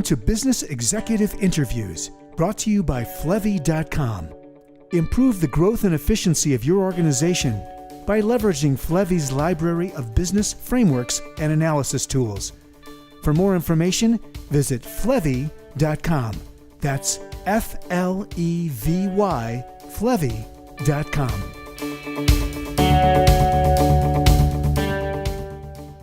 to Business Executive Interviews, brought to you by Flevy.com. Improve the growth and efficiency of your organization by leveraging Flevy's library of business frameworks and analysis tools. For more information, visit Flevy.com. That's Flevy, Flevy.com.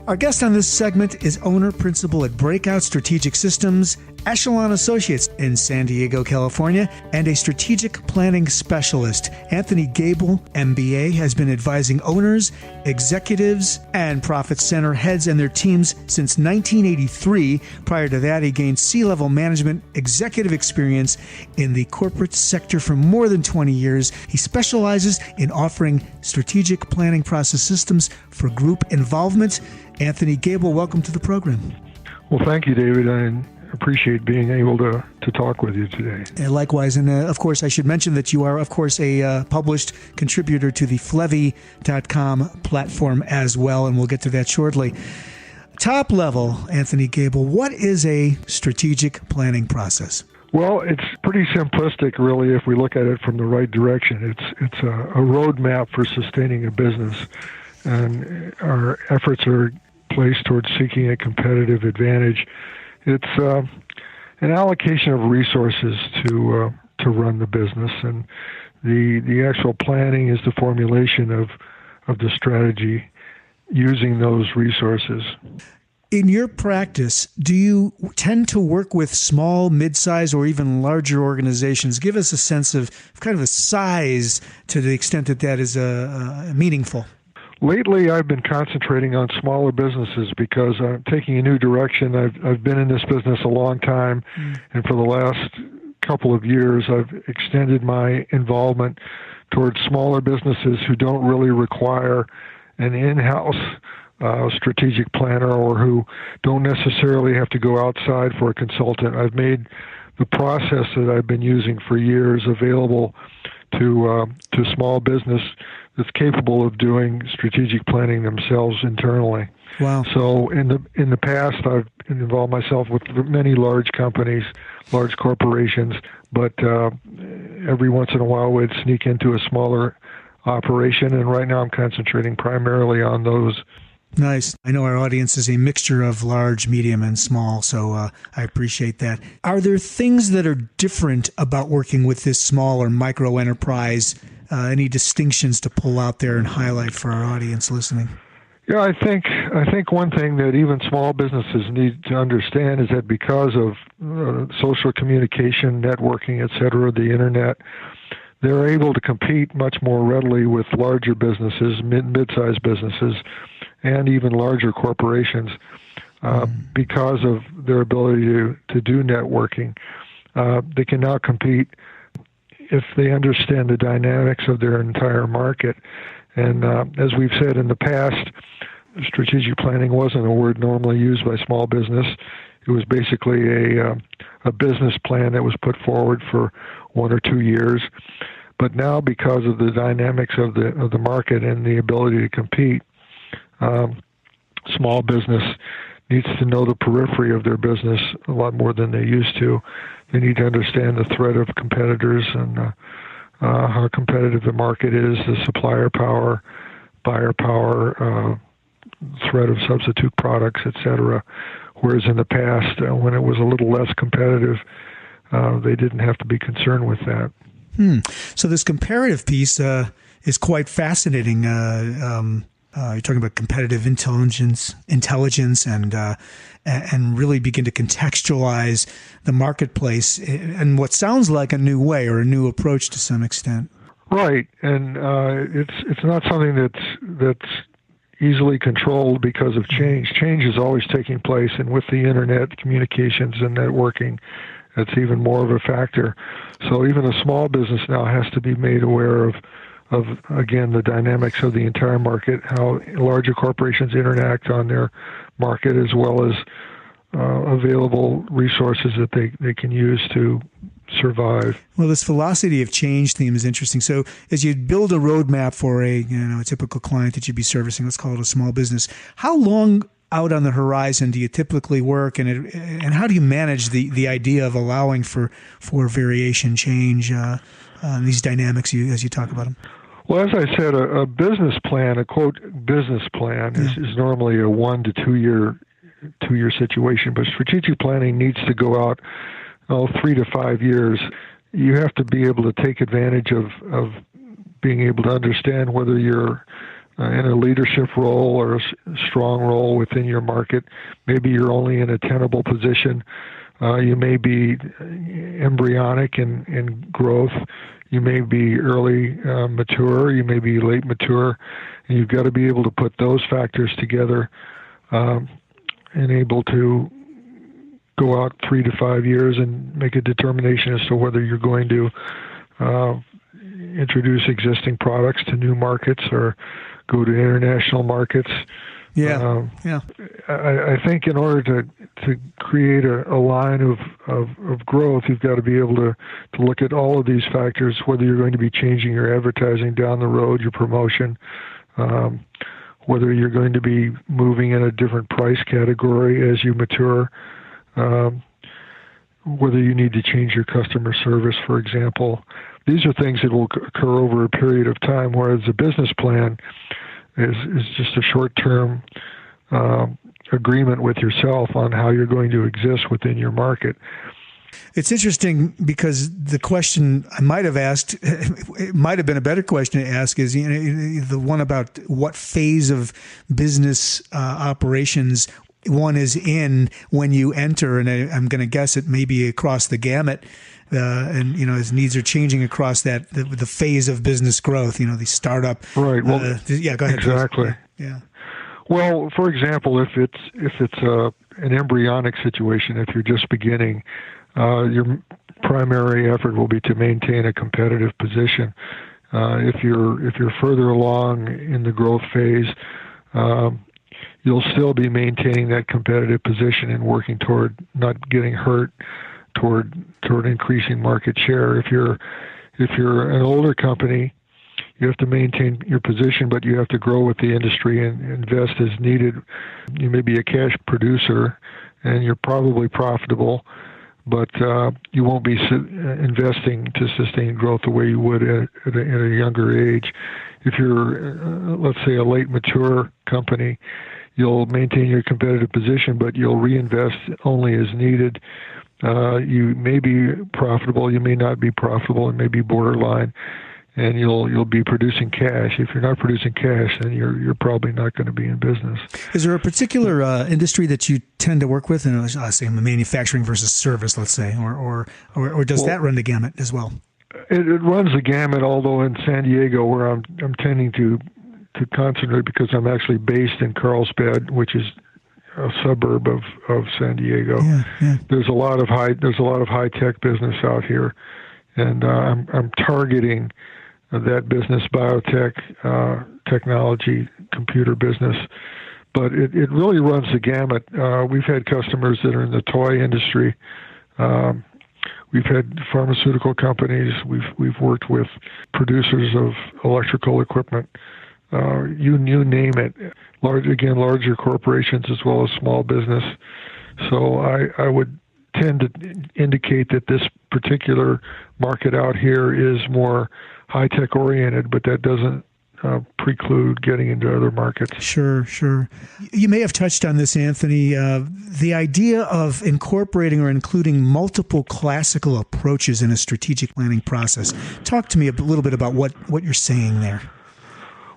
Our guest on this segment is owner-principal at Breakout Strategic Systems, Echelon Associates in San Diego, California, and a strategic planning specialist. Anthony Gable, MBA, has been advising owners, executives, and profit center heads and their teams since 1983. Prior to that, he gained C-level management executive experience in the corporate sector for more than 20 years. He specializes in offering strategic planning process systems for group involvement. Anthony Gable, welcome to the program. Well, thank you, David. I appreciate being able to talk with you today. Likewise, and of course, I should mention that you are, of course, a published contributor to the Flevy.com platform as well, and we'll get to that shortly. Top level, Anthony Gable, what is a strategic planning process? Well, it's pretty simplistic, really, if we look at it from the right direction. It's a roadmap for sustaining a business, and our efforts are placed towards seeking a competitive advantage. It's an allocation of resources to run the business, and the actual planning is the formulation of the strategy using those resources. In your practice, do you tend to work with small, mid-size, or even larger organizations? Give us a sense of kind of the size to the extent that that is meaningful. Lately, I've been concentrating on smaller businesses because I'm taking a new direction. I've been in this business a long time, and for the last couple of years, I've extended my involvement towards smaller businesses who don't really require an in-house strategic planner or who don't necessarily have to go outside for a consultant. I've made the process that I've been using for years available to small business that's capable of doing strategic planning themselves internally. Wow. So in the past, I've involved myself with many large companies, large corporations, but every once in a while we'd sneak into a smaller operation, and right now I'm concentrating primarily on those. Nice. I know our audience is a mixture of large, medium, and small, so I appreciate that. Are there things that are different about working with this small or micro enterprise? Any distinctions to pull out there and highlight for our audience listening? Yeah, I think one thing that even small businesses need to understand is that because of social communication, networking, et cetera, the internet, they're able to compete much more readily with larger businesses, mid-sized businesses, and even larger corporations because of their ability to do networking. They can now compete if they understand the dynamics of their entire market. And as we've said in the past, strategic planning wasn't a word normally used by small business. It was basically a business plan that was put forward for 1 or 2 years. But now, because of the dynamics of the market and the ability to compete, small business needs to know the periphery of their business a lot more than they used to. They need to understand the threat of competitors and how competitive the market is, the supplier power, buyer power, threat of substitute products, etc. Whereas in the past, when it was a little less competitive, they didn't have to be concerned with that. So this comparative piece is quite fascinating. You're talking about competitive intelligence, and really begin to contextualize the marketplace in what sounds like a new way or a new approach to some extent. Right, and it's not something that's easily controlled because of change. Change is always taking place, and with the internet, communications, and networking, that's even more of a factor. So even a small business now has to be made aware of again, the dynamics of the entire market, how larger corporations interact on their market, as well as available resources that they can use to survive. Well, this velocity of change theme is interesting. So as you build a roadmap for a typical client that you'd be servicing, let's call it a small business, how long out on the horizon do you typically work, and how do you manage the idea of allowing for variation, change, these dynamics as you talk about them? Well, as I said, a business plan, a quote business plan, is normally a 1 to 2 year situation, but strategic planning needs to go out 3 to 5 years. You have to be able to take advantage of being able to understand whether you're in a leadership role or a strong role within your market. Maybe you're only in a tenable position. You may be embryonic in growth. You may be early mature. You may be late mature. And you've got to be able to put those factors together and able to go out 3 to 5 years and make a determination as to whether you're going to introduce existing products to new markets or go to international markets. I think in order to create a line of growth, you've got to be able to look at all of these factors, whether you're going to be changing your advertising down the road, your promotion, whether you're going to be moving in a different price category as you mature, whether you need to change your customer service, for example. These are things that will occur over a period of time, whereas a business plan is just a short-term agreement with yourself on how you're going to exist within your market. It's interesting because the question I might have asked, it might have been a better question to ask, is the one about what phase of business operations one is in when you enter, and I'm going to guess it may be across the gamut. And his needs are changing across the phase of business growth. The startup. Right. Well, go ahead. Exactly. Please. Yeah. Well, for example, if it's an embryonic situation, if you're just beginning, your primary effort will be to maintain a competitive position. If you're further along in the growth phase, you'll still be maintaining that competitive position and working toward not getting hurt, toward increasing market share. If you're an older company, you have to maintain your position, but you have to grow with the industry and invest as needed. You may be a cash producer, and you're probably profitable, but you won't be investing to sustain growth the way you would at a younger age. If you're, let's say, a late mature company, you'll maintain your competitive position, but you'll reinvest only as needed. You may be profitable, you may not be profitable, it may be borderline, and you'll be producing cash. If you're not producing cash, then you're probably not going to be in business. Is there a particular industry that you tend to work with? And I say manufacturing versus service, let's say, or does that run the gamut as well? It runs the gamut. Although in San Diego, where I'm tending to concentrate, because I'm actually based in Carlsbad, which is a suburb of San Diego. Yeah. There's a lot of high tech business out here, and I'm targeting that business, biotech, technology, computer business. But it really runs the gamut. We've had customers that are in the toy industry. We've had pharmaceutical companies. We've worked with producers of electrical equipment. You name it. Larger corporations as well as small business. So I would tend to indicate that this particular market out here is more high-tech oriented, but that doesn't preclude getting into other markets. Sure. You may have touched on this, Anthony. The idea of incorporating or including multiple classical approaches in a strategic planning process. Talk to me a little bit about what you're saying there.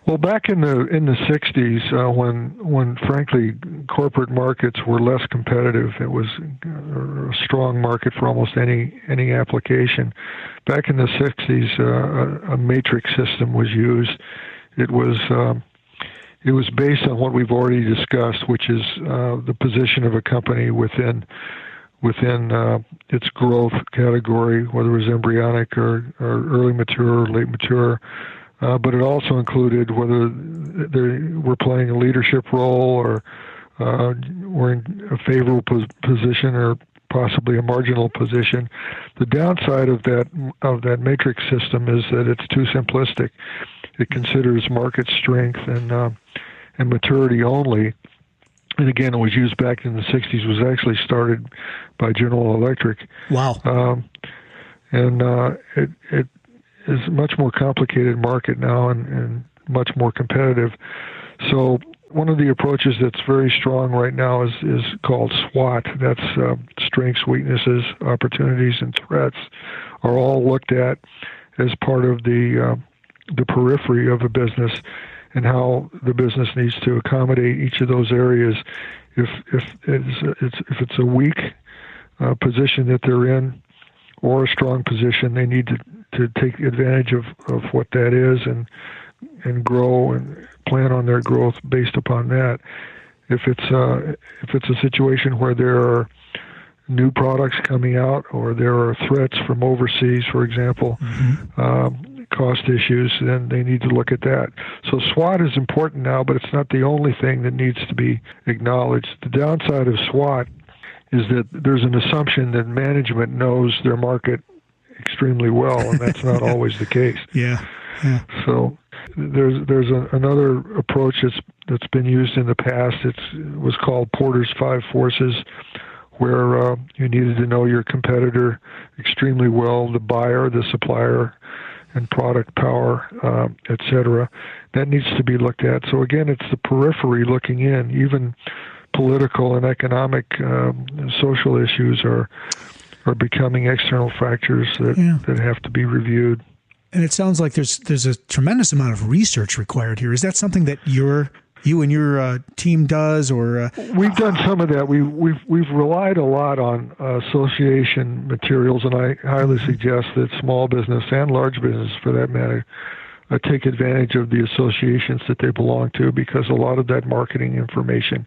Well, back in the 60s, when frankly corporate markets were less competitive, it was a strong market for almost any application. Back in the 60s, a matrix system was used. It was based on what we've already discussed, which is the position of a company within its growth category, whether it was embryonic or early mature or late mature. But it also included whether they were playing a leadership role or were in a favorable position or possibly a marginal position. The downside of that matrix system is that it's too simplistic. It considers market strength and maturity only, and again, it was used back in the 60s, was actually started by General Electric. Wow. It is a much more complicated market now and much more competitive. So one of the approaches that's very strong right now is called SWOT. That's strengths, weaknesses, opportunities, and threats are all looked at as part of the periphery of a business and how the business needs to accommodate each of those areas. If it's a weak position that they're in or a strong position, they need to take advantage of what that is and grow and plan on their growth based upon that. If it's a situation where there are new products coming out or there are threats from overseas, for example, cost issues, then they need to look at that. So SWOT is important now, but it's not the only thing that needs to be acknowledged. The downside of SWOT is that there's an assumption that management knows their market extremely well, and that's not always the case. Yeah. So there's another approach that's been used in the past. It was called Porter's 5 Forces, where you needed to know your competitor extremely well, the buyer, the supplier, and product power, et cetera. That needs to be looked at. So again, it's the periphery looking in. Even political and economic social issues are becoming external factors that have to be reviewed. And it sounds like there's a tremendous amount of research required here. Is that something that you and your team does, or we've done some of that? We've relied a lot on association materials, and I highly suggest that small business and large business, for that matter, take advantage of the associations that they belong to, because a lot of that marketing information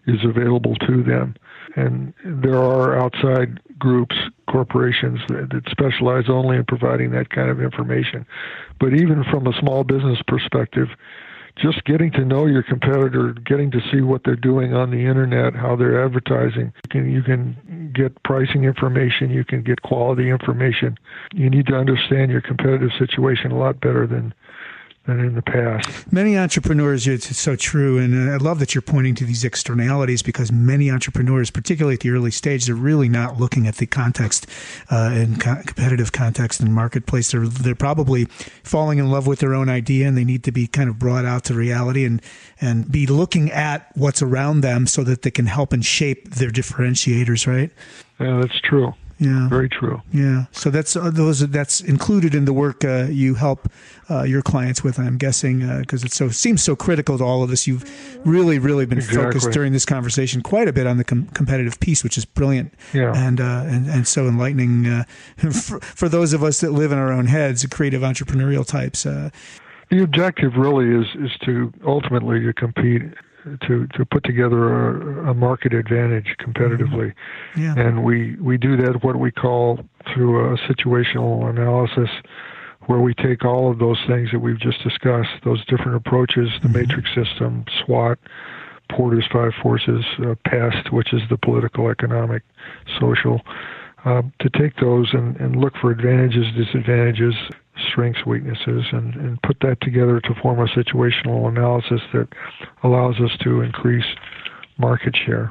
is available to them. And there are outside groups, corporations that specialize only in providing that kind of information. But even from a small business perspective, just getting to know your competitor, getting to see what they're doing on the internet, how they're advertising, you can get pricing information, you can get quality information. You need to understand your competitive situation a lot better than in the past. Many entrepreneurs, it's so true, and I love that you're pointing to these externalities, because many entrepreneurs, particularly at the early stage, they're really not looking at the context and competitive context and marketplace. They're probably falling in love with their own idea, and they need to be kind of brought out to reality and be looking at what's around them so that they can help and shape their differentiators, right? Yeah, that's true. Yeah, very true. Yeah, so that's included in the work you help your clients with, I'm guessing, because it seems so critical to all of us. You've really been focused during this conversation quite a bit on the competitive piece, which is brilliant, and so enlightening for those of us that live in our own heads, creative entrepreneurial types. The objective really is to ultimately to compete. To put together a market advantage competitively. Yeah. And we do that what we call through a situational analysis, where we take all of those things that we've just discussed, those different approaches, the matrix system, SWOT, Porter's 5 Forces, PEST, which is the political, economic, social, to take those and look for advantages, disadvantages, strengths, weaknesses, and put that together to form a situational analysis that allows us to increase market share.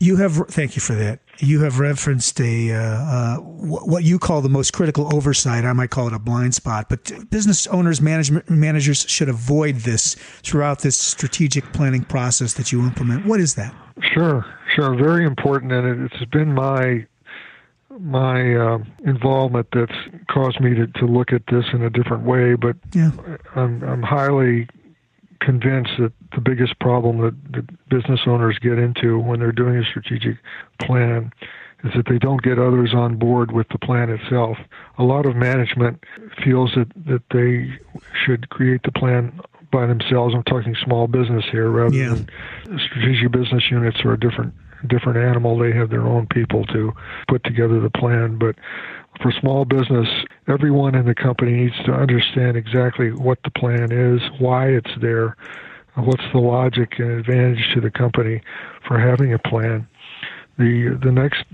Thank you for that. You have referenced what you call the most critical oversight. I might call it a blind spot, but business owners, managers should avoid this throughout this strategic planning process that you implement. What is that? Sure. Very important, and it's been my involvement that's caused me to look at this in a different way, but I'm highly convinced that the biggest problem that business owners get into when they're doing a strategic plan is that they don't get others on board with the plan itself. A lot of management feels that they should create the plan by themselves. I'm talking small business here, rather than strategic business units are a different animal. They have their own people to put together the plan. But for small business, everyone in the company needs to understand exactly what the plan is, why it's there, what's the logic and advantage to the company for having a plan. The next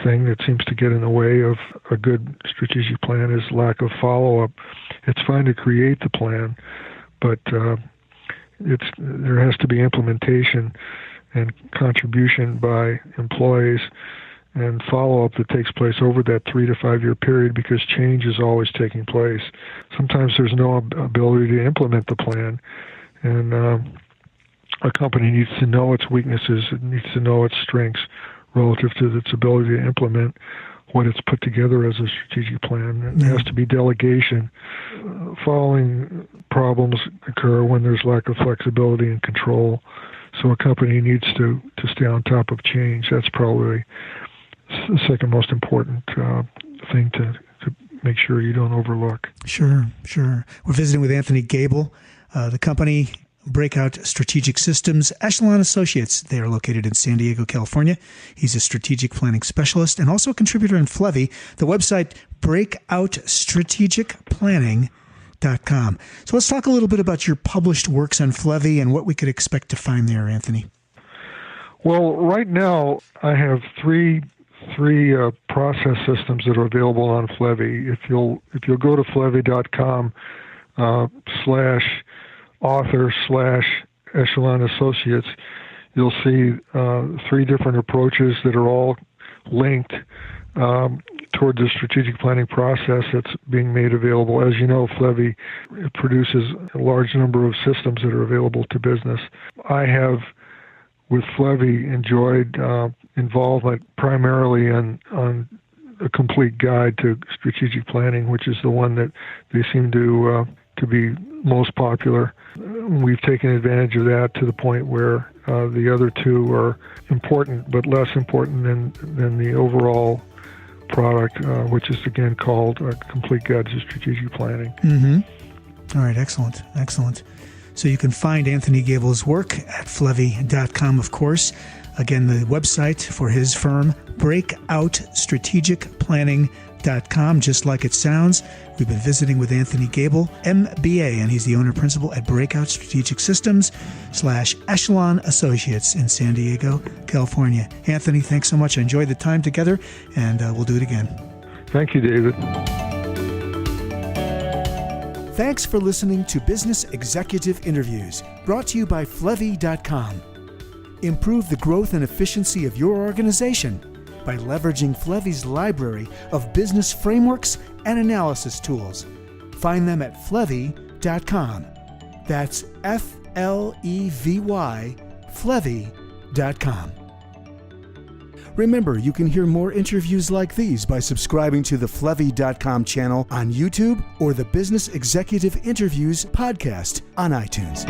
thing that seems to get in the way of a good strategic plan is lack of follow-up. It's fine to create the plan, but there has to be implementation. and contribution by employees and follow-up that takes place over that 3 to 5 year period, because change is always taking place. Sometimes there's no ability to implement the plan, and a company needs to know its weaknesses, it needs to know its strengths relative to its ability to implement what it's put together as a strategic plan. And there has to be delegation. Following problems occur when there's lack of flexibility and control. So a company needs to stay on top of change. That's probably the second most important thing to make sure you don't overlook. Sure. We're visiting with Anthony Gable, the company Breakout Strategic Systems, Echelon Associates. They are located in San Diego, California. He's a strategic planning specialist and also a contributor in Flevy, the website breakoutstrategicplanning.com. So let's talk a little bit about your published works on Flevy and what we could expect to find there, Anthony. Well, right now I have three process systems that are available on Flevy. If you'll go to flevy.com /author/Echelon Associates, you'll see 3 different approaches that are all linked toward the strategic planning process that's being made available. As you know, Flevy produces a large number of systems that are available to business. I have, with Flevy, enjoyed involvement primarily on a complete guide to strategic planning, which is the one that they seem to be most popular. We've taken advantage of that to the point where the other 2 are important, but less important than the overall product, which is again called a Complete Guide to Strategic Planning. Mm-hmm. All right, excellent. So you can find Anthony Gable's work at flevy.com, of course. Again, the website for his firm, breakoutstrategicplanning.com, just like it sounds. We've been visiting with Anthony Gable, MBA, and he's the owner-principal at Breakout Strategic Systems /Echelon Associates in San Diego, California. Anthony, thanks so much. I enjoyed the time together, and we'll do it again. Thank you, David. Thanks for listening to Business Executive Interviews, brought to you by Flevy.com. Improve the growth and efficiency of your organization by leveraging Flevy's library of business frameworks and analysis tools. Find them at Flevy.com. That's Flevy, Flevy.com. Remember, you can hear more interviews like these by subscribing to the Flevy.com channel on YouTube or the Business Executive Interviews podcast on iTunes.